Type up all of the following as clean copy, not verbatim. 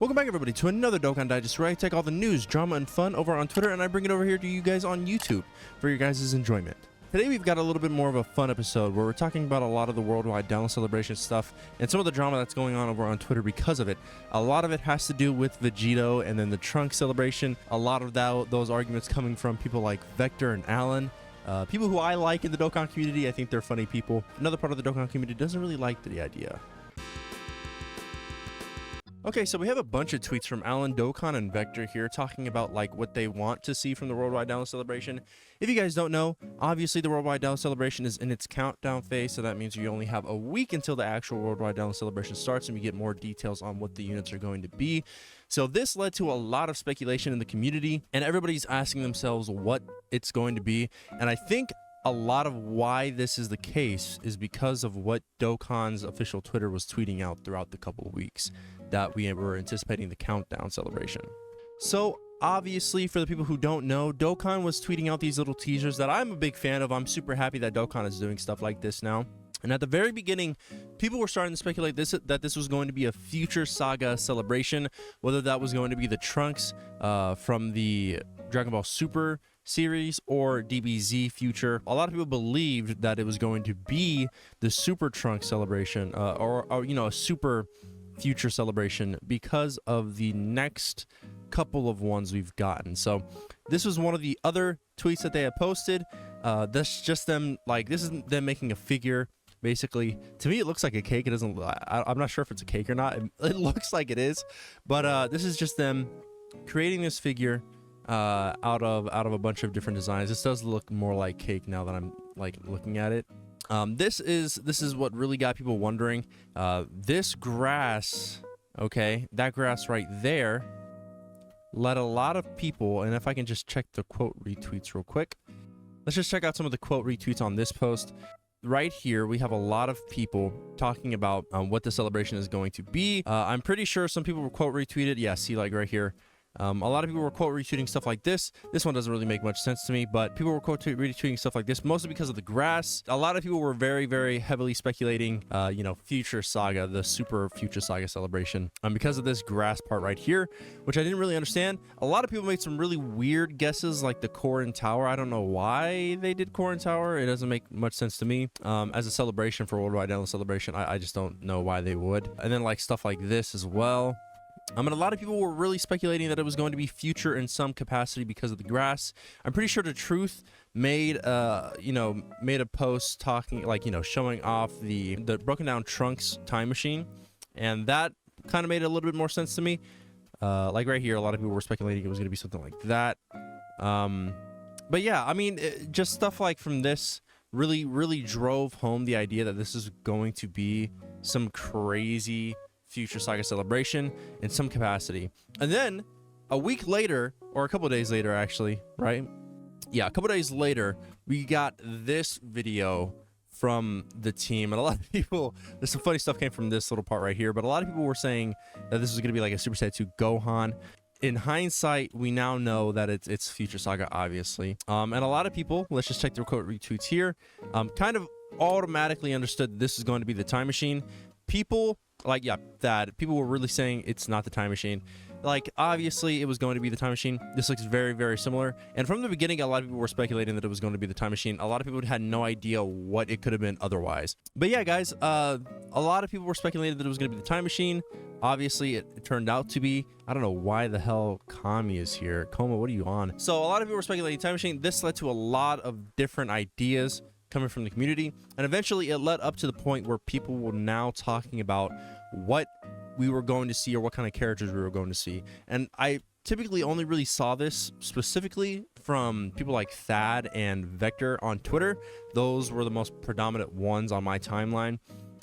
Welcome back, everybody, to another Dokkan Digest, where I take all the news, drama, and fun over on Twitter, and I bring it over here to you guys on YouTube for your guys' enjoyment. Today, we've got a little bit more of a fun episode where we're talking about a lot of the worldwide download celebration stuff and some of the drama that's going on over on Twitter because of it. A lot of it has to do with Vegito and then the Trunks celebration. A lot of those arguments coming from people like Vector and Alan. People who I like in the Dokkan community. I think they're funny people. Another part of the Dokkan community doesn't really like the idea. Okay, so we have a bunch of tweets from AlanDokkan and Vector here talking about like what they want to see from the Worldwide Download Celebration. If you guys don't know, obviously the Worldwide Download Celebration is in its countdown phase, so that means you only have a week until the actual Worldwide Download Celebration starts and we get more details on what the units are going to be. So this led to a lot of speculation in the community and everybody's asking themselves what it's going to be, and I think a lot of why this is the case is because of what Dokkan's official Twitter was tweeting out throughout the couple of weeks that we were anticipating the countdown celebration. So obviously, for the people who don't know, Dokkan was tweeting out these little teasers that I'm a big fan of. I'm super happy that Dokkan is doing stuff like this now. And at the very beginning, people were starting to speculate that this was going to be a future saga celebration, whether that was going to be the Trunks from the Dragon Ball Super series or DBZ future. A lot of people believed that it was going to be the Super Trunks celebration or you know, a super future celebration because of the next couple of ones we've gotten. So this was one of the other tweets that they had posted. That's just them, like, this is them making a figure. Basically, to me, it looks like a cake. It doesn't. I'm not sure if it's a cake or not. It looks like it is, but this is just them creating this figure out of a bunch of different designs. This does look more like cake now that I'm like looking at it. This is what really got people wondering. This grass, okay, that grass right there, led a lot of people. And if I can just check the quote retweets real quick, let's just check out some of the quote retweets on this post. Right here, we have a lot of people talking about what the celebration is going to be. I'm pretty sure some people were quote retweeted. Yeah, see, like right here. A lot of people were quote retweeting stuff like this. This one doesn't really make much sense to me, but people were quote retweeting stuff like this, mostly because of the grass. A lot of people were very, very heavily speculating, you know, future saga, the super future saga celebration, because of this grass part right here, which I didn't really understand. A lot of people made some really weird guesses, like the core and tower. I don't know why they did core and tower. It doesn't make much sense to me. As a celebration for Worldwide Download Celebration, I just don't know why they would. And then like stuff like this as well. And a lot of people were really speculating that it was going to be future in some capacity because of the grass. I'm pretty sure The Truth made a post talking, like, you know, showing off the broken down Trunks time machine, and that kind of made a little bit more sense to me. Like right here, a lot of people were speculating it was going to be something like that. But yeah, I mean, just stuff like from this really drove home the idea that this is going to be some crazy future saga celebration in some capacity. And then a week later, or a couple of days later actually, right? Yeah, a couple of days later, we got this video from the team, and a lot of people, there's some funny stuff came from this little part right here, but a lot of people were saying that this was going to be like a Super Saiyan 2 Gohan. In hindsight, we now know that it's future saga, obviously. And a lot of people, let's just check the quote retweets here, kind of automatically understood this is going to be the time machine. People like, yeah, that people were really saying it's not the time machine. Like, obviously it was going to be the time machine. This looks very, very similar. And from the beginning, a lot of people were speculating that it was going to be the time machine. A lot of people had no idea what it could have been otherwise. But yeah, guys, a lot of people were speculating that it was going to be the time machine. Obviously, it turned out to be. I don't know why the hell Kami is here. Koma, what are you on? So a lot of people were speculating time machine. This led to a lot of different ideas coming from the community, and eventually it led up to the point where people were now talking about what we were going to see or what kind of characters we were going to see. And I typically only really saw this specifically from people like Thad and Vector on Twitter. Those were the most predominant ones on my timeline.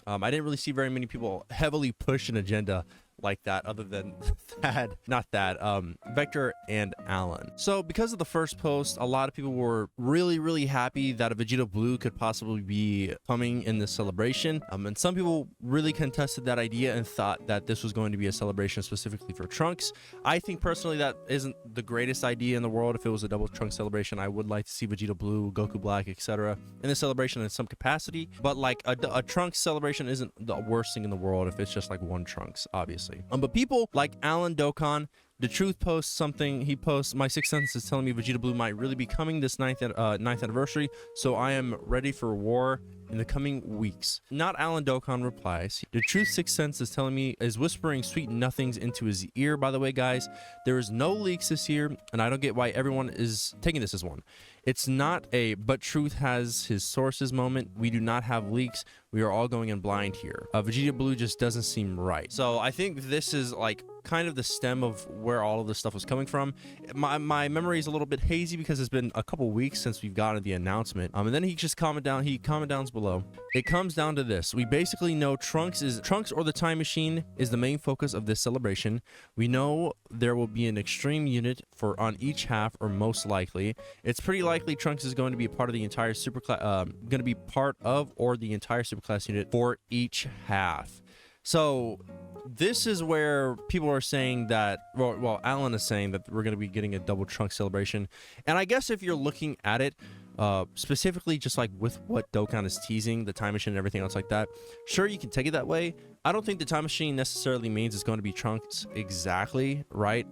I didn't really see very many people heavily push an agenda like that other than Vector and Alan. So because of the first post, a lot of people were really happy that a Vegito Blue could possibly be coming in this celebration. And some people really contested that idea and thought that this was going to be a celebration specifically for Trunks. I think personally that isn't the greatest idea in the world. If it was a double Trunks celebration, I would like to see Vegito Blue, Goku Black, etc. in the celebration in some capacity. But like a Trunks celebration isn't the worst thing in the world if it's just like one Trunks, obviously. obviously. But people like AlanDokkan, the Truth posts something. He posts, my sixth sense is telling me Vegeta Blue might really be coming this ninth anniversary, so I am ready for war in the coming weeks. Not AlanDokkan replies. The Truth sixth sense is telling me, is whispering sweet nothings into his ear. By the way, guys, there is no leaks this year, and I don't get why everyone is taking this as one. It's not a but Truth has his sources moment. We do not have leaks. We are all going in blind here. Vegeta Blue just doesn't seem right. So I think this is like kind of the stem of where all of this stuff was coming from. My memory is a little bit hazy because it's been a couple weeks since we've gotten the announcement. And then he just commented down below. It comes down to this. We basically know Trunks or the Time Machine is the main focus of this celebration. We know there will be an extreme unit on each half, or most likely. It's pretty likely Trunks is going to be a part of the entire superclass, the entire superclass unit for each half. So this is where people are saying that, well, Alan is saying that we're going to be getting a double Trunks celebration. And I guess if you're looking at it, specifically just like with what Dokkan is teasing, the Time Machine and everything else like that, sure, you can take it that way. I don't think the Time Machine necessarily means it's going to be Trunks exactly, right?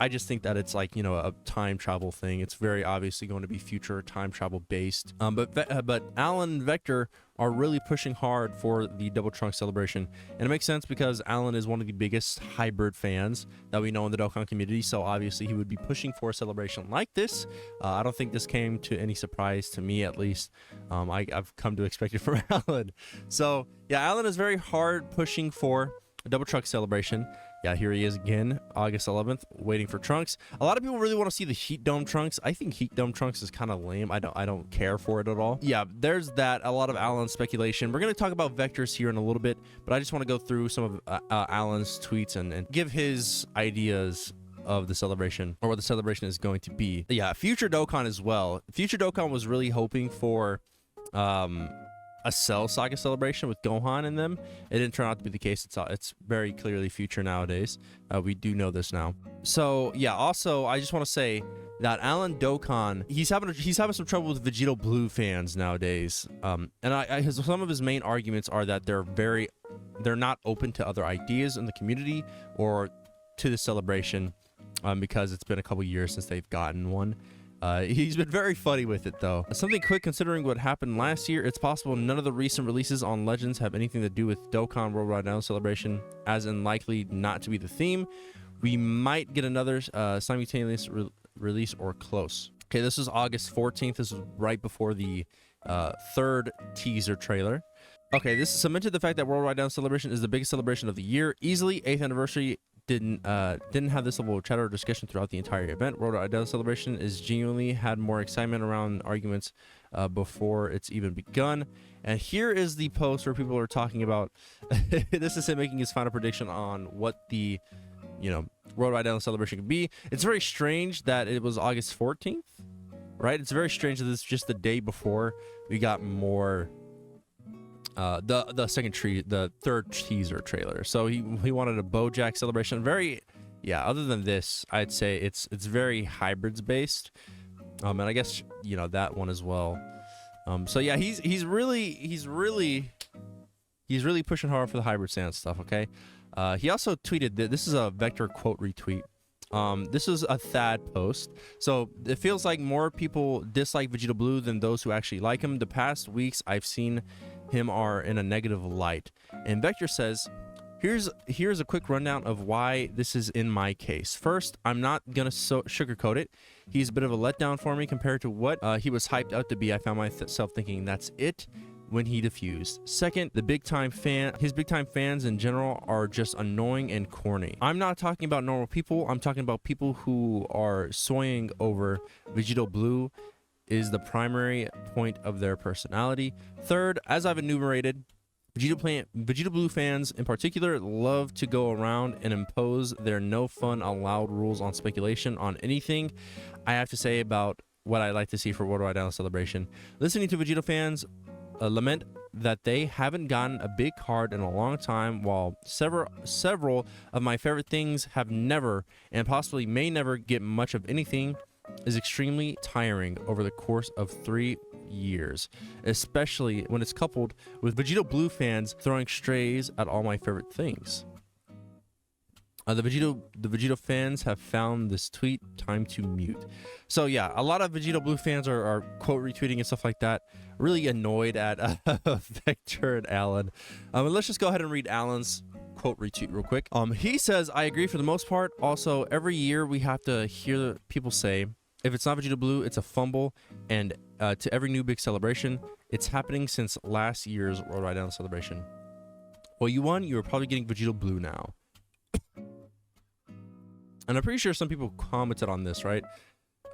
I just think that it's like, you know, a time travel thing. It's very obviously going to be future time travel based. But Alan and Vector are really pushing hard for the Double Trunks celebration. And it makes sense because Alan is one of the biggest hybrid fans that we know in the Dokkan community. So obviously he would be pushing for a celebration like this. I don't think this came to any surprise to me, at least. I've come to expect it from Alan. So yeah, Alan is very hard pushing for a Double Trunks celebration. Yeah, here he is again, August 11th, waiting for Trunks. A lot of people really want to see the Heat Dome Trunks. I think Heat Dome Trunks is kind of lame. I don't care for it at all. Yeah, there's that. A lot of Alan's speculation. We're going to talk about vectors here in a little bit, but I just want to go through some of Alan's tweets and give his ideas of the celebration, or what the celebration is going to be. Yeah, Future Dokkan as well. Future Dokkan was really hoping for a Cell Saga celebration with Gohan in them. It didn't turn out to be the case. It's very clearly future nowadays. We do know this now. So yeah, also I just want to say that AlanDokkan, he's having some trouble with Vegeta Blue fans nowadays. And some of his main arguments are that they're not open to other ideas in the community or to the celebration, because it's been a couple years since they've gotten one. He's been very funny with it, though. Something quick, considering what happened last year, it's possible none of the recent releases on Legends have anything to do with Dokkan Worldwide Down Celebration, as in likely not to be the theme. We might get another simultaneous release or close. Okay, this is August 14th. This is right before the third teaser trailer. Okay, this cemented the fact that Worldwide Down Celebration is the biggest celebration of the year. Easily, 8th anniversary didn't have this level of chatter or discussion throughout the entire event. Worldwide Down Celebration is genuinely had more excitement around arguments before it's even begun. And here is the post where people are talking about this is him making his final prediction on what the Worldwide Down Celebration could be. It's very strange that it was August 14th, right? It's very strange that it's just the day before we got more the third teaser trailer. So he wanted a BoJack celebration. Other than this, I'd say it's very hybrids based. And I guess that one as well. So yeah, he's really pushing hard for the hybrid stance stuff, okay? He also tweeted that this is a Vector quote retweet. This is a Thad post. So it feels like more people dislike Vegeta Blue than those who actually like him. The past weeks I've seen him are in a negative light. And Vector says, here's a quick rundown of why this is in my case. First, I'm not gonna sugarcoat it. He's a bit of a letdown for me compared to what he was hyped out to be. I found myself thinking that's it when he diffused. Second, his big time fans in general are just annoying and corny. I'm not talking about normal people. I'm talking about people who are soying over Vegeta Blue is the primary point of their personality. Third, as I've enumerated, Vegeta Blue fans in particular love to go around and impose their no fun allowed rules on speculation on anything I have to say about what I like to see for Worldwide Down Celebration. Listening to Vegeta fans lament that they haven't gotten a big card in a long time, while several of my favorite things have never and possibly may never get much of anything, is extremely tiring over the course of 3 years, especially when it's coupled with Vegeta Blue fans throwing strays at all my favorite things. The Vegito fans have found this tweet. Time to mute. So yeah, a lot of Vegito Blue fans are quote retweeting and stuff like that. Really annoyed at Vector and Alan. And let's just go ahead and read Alan's quote retweet real quick. He says, "I agree for the most part. Also, every year we have to hear people say, if it's not Vegito Blue, it's a fumble. And to every new big celebration, it's happening since last year's Worldwide Down celebration. Well, you won. You're probably getting Vegito Blue now." And I'm pretty sure some people commented on this, right?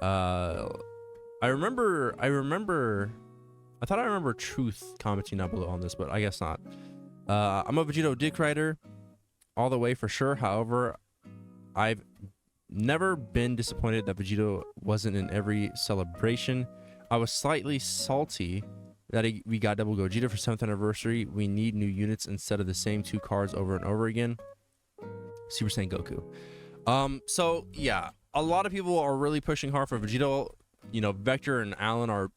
I thought I remember Truth commenting down below on this, but I guess not. I'm a Vegito dick rider all the way for sure. However, I've never been disappointed that Vegito wasn't in every celebration. I was slightly salty that we got double Gogeta for 7th anniversary. We need new units instead of the same 2 cards over and over again. Super Saiyan Goku. So yeah, a lot of people are really pushing hard for Vegito. You know, Vector and Alan are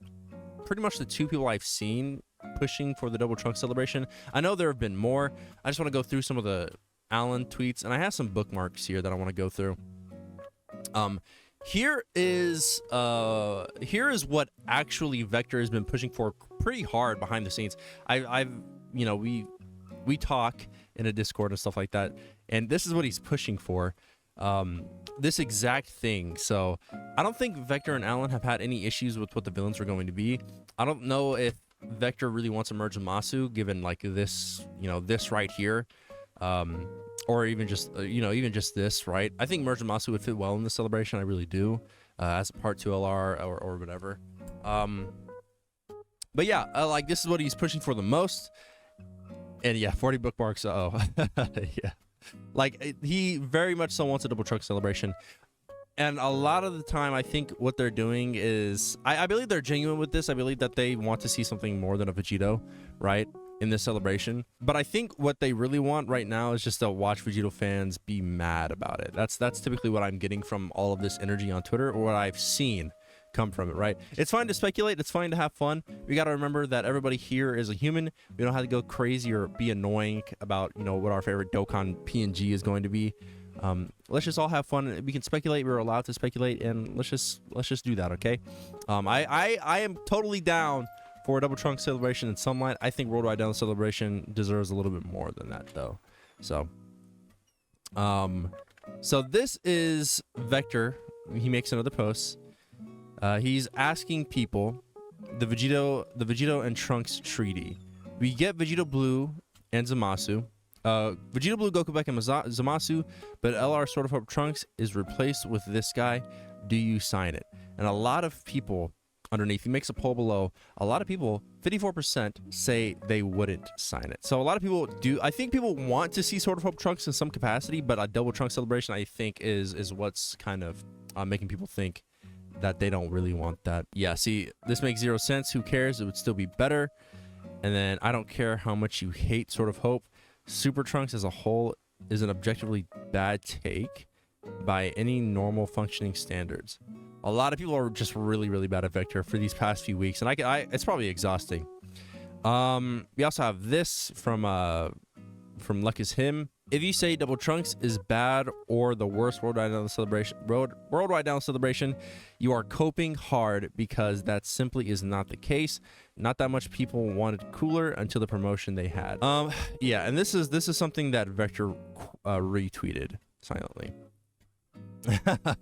pretty much the 2 people I've seen pushing for the double trunk celebration. I know there have been more. I just want to go through some of the Alan tweets, and I have some bookmarks here that I want to go through. Here is what actually Vector has been pushing for pretty hard behind the scenes. I've you know, we talk in a Discord and stuff like that, and this is what he's pushing for. This exact thing. So I don't think Vector and Alan have had any issues with what the villains are going to be. I don't know if Vector really wants to merge Zamasu, given like this, you know, this right here, or even just even just this, right? I think merge Zamasu would fit well in the celebration. I really do, as a part 2 LR or whatever. But yeah, like this is what he's pushing for the most. And yeah, 40 bookmarks. Oh, yeah. Like, he very much so wants a double truck celebration. And a lot of the time, I think what they're doing is... I believe they're genuine with this. I believe that they want to see something more than a Vegito, right, in this celebration. But I think what they really want right now is just to watch Vegito fans be mad about it. That's typically what I'm getting from all of this energy on Twitter, or what I've seen come from it, right? It's fine to speculate. It's fine to have fun. We got to remember that everybody here is a human. We don't have to go crazy or be annoying about, you know, what our favorite Dokkan PNG is going to be. Let's just all have fun. We can speculate. We're allowed to speculate, and let's just do that, okay? I am totally down for a double trunk celebration in Sunlight. I think Worldwide Down celebration deserves a little bit more than that, though. So this is Vector. He makes another post. He's asking people the Vegito and Trunks treaty. We get Vegito Blue and Zamasu. Vegito Blue, Goku Black, and Zamasu, but LR Sword of Hope Trunks is replaced with this guy. Do you sign it? And a lot of people underneath, he makes a poll below. A lot of people, 54%, say they wouldn't sign it. So a lot of people do. I think people want to see Sword of Hope Trunks in some capacity, but a double trunk celebration, I think, is what's kind of making people think that they don't really want that. Yeah, see, this makes 0 sense. Who cares? It would still be better. And then, I don't care how much you hate Sword of Hope. Super Trunks as a whole is an objectively bad take by any normal functioning standards. A lot of people are just really, really bad at Vector for these past few weeks, and it's probably exhausting. We also have this from Luck is Him. If you say Double Trunks is bad or the worst Worldwide Down celebration, you are coping hard, because that simply is not the case. Not that much people wanted cooler until the promotion they had. Yeah, and this is something that Vector retweeted silently.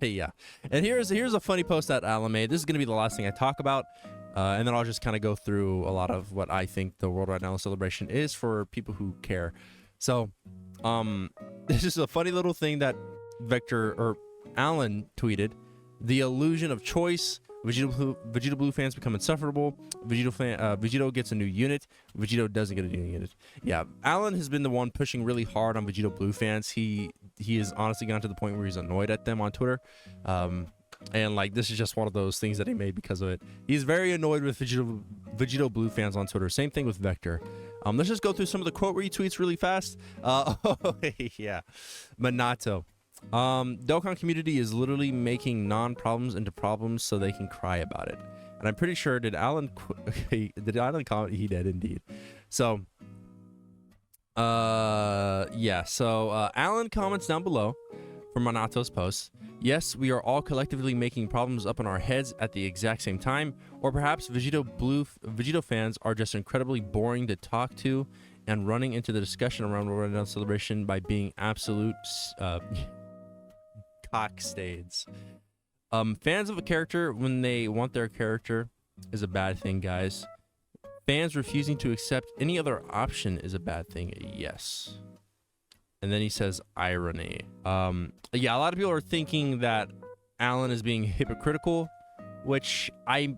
Yeah, and here's a funny post that Alan made. This is gonna be the last thing I talk about, and then I'll just kind of go through a lot of what I think the Worldwide Down celebration is for people who care. So, this is a funny little thing that Vector or Alan tweeted. The illusion of choice. Vegito Blue fans become insufferable. Vegito gets a new unit. Vegito doesn't get a new unit. Yeah, Alan has been the one pushing really hard on Vegito Blue fans. He has honestly gotten to the point where he's annoyed at them on Twitter. And like, this is just one of those things that he made because of it. He's very annoyed with Vegito Blue fans on Twitter. Same thing with Vector. Let's just go through some of the quote retweets really fast. Yeah, Minato. Dokkan community is literally making non-problems into problems so they can cry about it. And I'm pretty sure, did Alan comment? He did indeed. So, yeah. So Alan comments down below. from Monato's post. Yes, we are all collectively making problems up in our heads at the exact same time, or perhaps Vegito fans are just incredibly boring to talk to and running into the discussion around World Wide Down Celebration by being absolute cockstades. Fans of a character when they want their character is a bad thing, guys. Fans refusing to accept any other option is a bad thing. Yes. And then he says irony. Yeah, a lot of people are thinking that Alan is being hypocritical, which I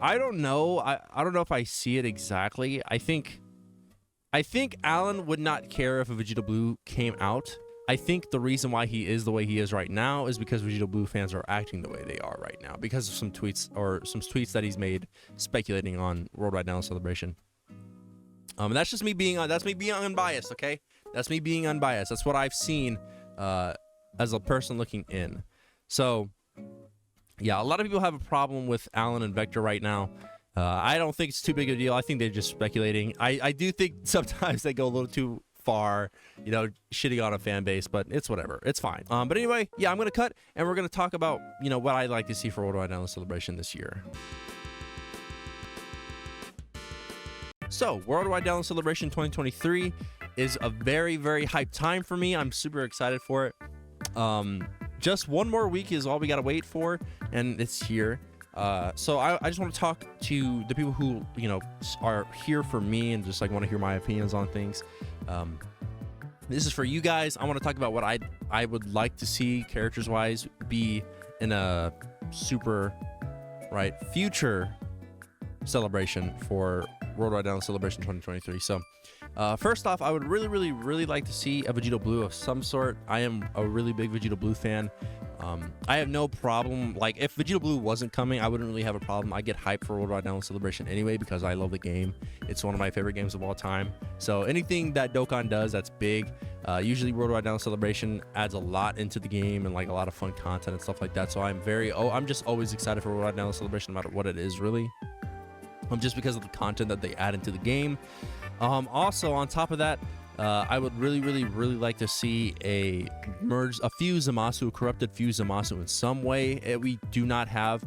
don't know. I don't know if I see it exactly. I think Alan would not care if a Vegito Blue came out. I think the reason why he is the way he is right now is because Vegito Blue fans are acting the way they are right now because of some tweets that he's made speculating on Worldwide Down Celebration. And that's just me being unbiased, okay? That's me being unbiased. That's what I've seen as a person looking in. So, yeah, a lot of people have a problem with Alan and Vector right now. I don't think it's too big of a deal. I think they're just speculating. I do think sometimes they go a little too far, you know, shitting on a fan base, but it's whatever. It's fine. But anyway, yeah, I'm going to cut, and we're going to talk about, you know, what I'd like to see for Worldwide Down Celebration this year. So, Worldwide Down Celebration 2023 is a very, very hyped time for me. I'm super excited for it. Just one more week is all we got to wait for, and it's here. So I just want to talk to the people who, you know, are here for me and just like want to hear my opinions on things. This is for you guys. I want to talk about what I would like to see characters wise be in a super future celebration for Worldwide Down Celebration 2023. So first off, I would really like to see a Vegito Blue of some sort. I am a really big Vegito Blue fan. I have no problem, like, if Vegito Blue wasn't coming, I wouldn't really have a problem. I get hyped for Worldwide Down Celebration anyway because I love the game. It's one of my favorite games of all time. So anything that Dokkan does that's big, usually Worldwide Down Celebration adds a lot into the game and like a lot of fun content and stuff like that. So I'm just always excited for Worldwide Down Celebration no matter what it is, really. Just because of the content that they add into the game. Also, on top of that, I would really like to see a Fuse Zamasu, a corrupted Fuse Zamasu in some way. We do not have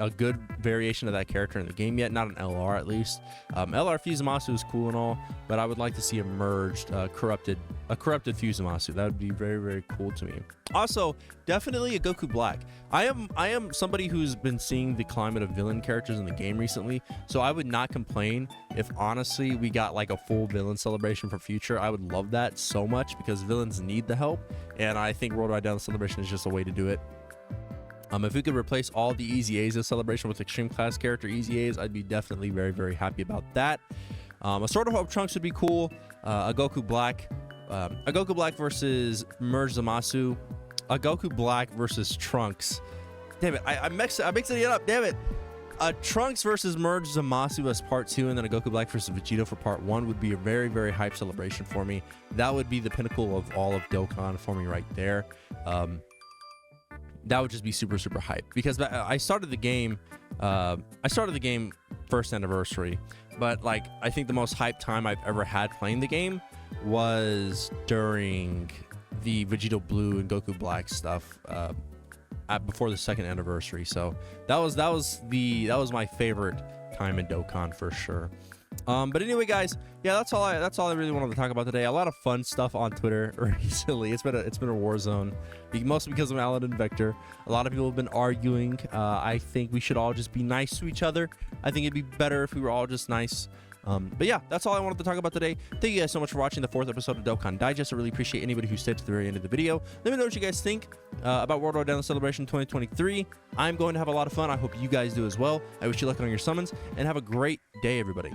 a good variation of that character in the game yet, not an LR at least. LR Fuse Zamasu is cool and all, but I would like to see a merged, corrupted Fuse Zamasu. That would be very cool to me. Also, definitely a Goku Black. I am somebody who's been seeing the climate of villain characters in the game recently, so I would not complain if honestly we got like a full villain celebration for future. I would love that so much because villains need the help, and I think Worldwide Down Celebration is just a way to do it. If we could replace all the Easy A's of Celebration with Extreme Class character Easy A's, I'd be definitely very happy about that. A Sword of Hope Trunks would be cool. A Goku Black versus Merge Zamasu. A Goku Black versus Trunks. Damn it, I'm mixing it up. Damn it. Trunks versus Merge Zamasu as part 2, and then a Goku Black versus Vegito for part 1 would be a very hype celebration for me. That would be the pinnacle of all of Dokkan for me right there. That would just be super hype because I started the game first anniversary, but like I think the most hype time I've ever had playing the game was during the Vegito Blue and Goku Black stuff before the second anniversary. So that was my favorite time in Dokkan for sure. But anyway, guys, yeah, that's all I really wanted to talk about today. A lot of fun stuff on Twitter recently. It's been a war zone, mostly because of Alan and Vector. A lot of people have been arguing. I think we should all just be nice to each other. I think it'd be better if we were all just nice. But yeah, that's all I wanted to talk about today. Thank you guys so much for watching the 4th episode of Dokkan Digest. I really appreciate anybody who stayed to the very end of the video. Let me know what you guys think about Worldwide Down Celebration 2023. I'm going to have a lot of fun. I hope you guys do as well. I wish you luck on your summons, and have a great day, everybody.